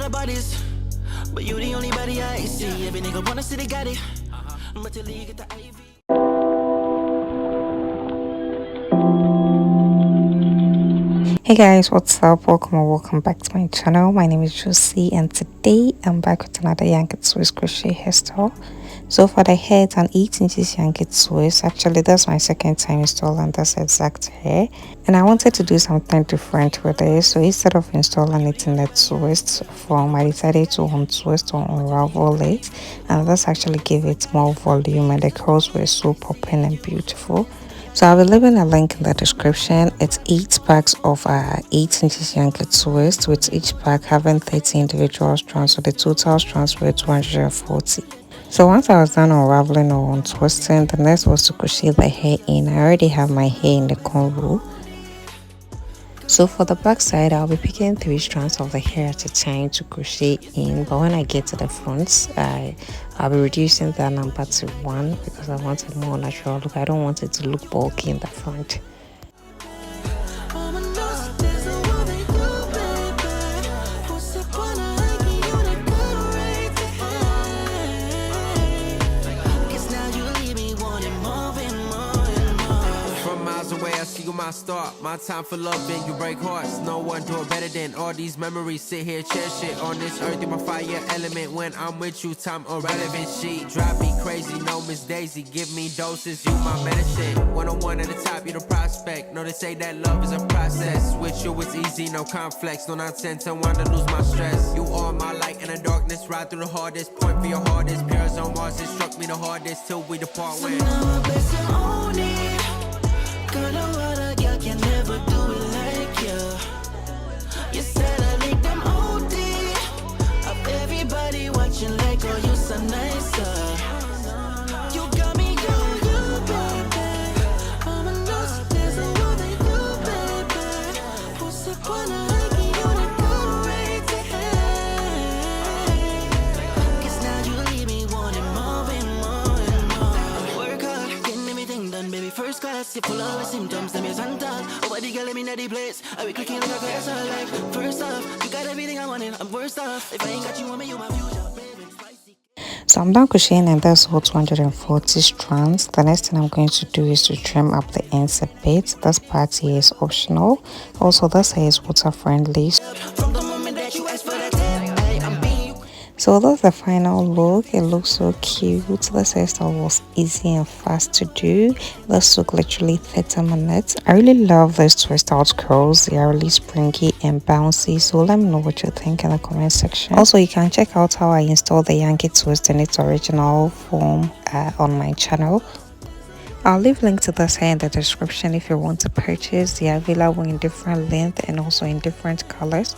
lot of bodies, but you the only body I see. Every nigga wanna see they got it, but till you get the IV. Hey guys, what's up? Welcome or welcome back to my channel. My name is Josie and today I'm back with another Yanky twist crochet hairstyle. So for the hair, it's an 8 inches Yanky twist. Actually, that's my second time installing this exact hair, and I wanted to do something different with it. So instead of installing it in the twist form, I decided to untwist or unravel it, and this actually gave it more volume and the curls were so popping and beautiful. So I'll be leaving a link in the description. It's 8 packs of 8 inches Yanky twist, with each pack having 30 individual strands, so the total strands were 240. So once I was done unraveling or untwisting, the next was to crochet the hair in. I already have my hair in the cornrow. So for the back side, I'll be picking 3 strands of the hair at a time to crochet in, but when I get to the front, I'll be reducing that number to 1 because I want a more natural look. I don't want it to look bulky in the front. My start, my time for love, and you break hearts. No one do it better than all these memories. Sit here, cherish it on this earth. You're my fire element. When I'm with you, time irrelevant. She drive me crazy. No Miss Daisy, give me doses. You my medicine. 101 at the top, you the prospect. No, they say that love is a process. With you, it's easy, no complex. No nonsense, I want to lose my stress. You are my light in the darkness. Ride through the hardest point for your hardest. Pairs on Mars, it struck me the hardest till we depart. So now I own it. Girl, no other girl can never do it like you. You said I make them OD. Of everybody watching like, oh, you so nicer. You got me, girl, you, baby. Mama knows there's a world that you, baby. Who's the corner, like you on a good rated. Cause now you leave me wanting more and more and more. Work hard, getting everything done, baby. First class, you full of the symptoms, them is on top. Oh, the girl, let me know the place. I be clicking like a cursor, like, first off, you got everything I wanted, I'm worst off. If I ain't got you on me, you my future, baby. So I'm done crocheting and that's all 240 strands. The next thing I'm going to do is to trim up the ends a bit. This part here is optional. Also, this hair is water friendly. From the moment that you asked for that tip, I'm being. So that's the final look. It looks so cute. This hairstyle was easy and fast to do. This took literally 30 minutes. I really love these twist out curls. They are really springy and bouncy. So let me know what you think in the comment section. Also, you can check out how I installed the Yanky twist in its original form on my channel. I'll leave link to this hair in the description if you want to purchase. They are available in different length and also in different colors.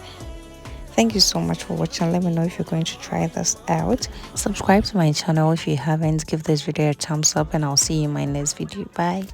Thank you so much for watching. Let me know if you're going to try this out. Subscribe to my channel if you haven't. Give this video a thumbs up and I'll see you in my next video. Bye.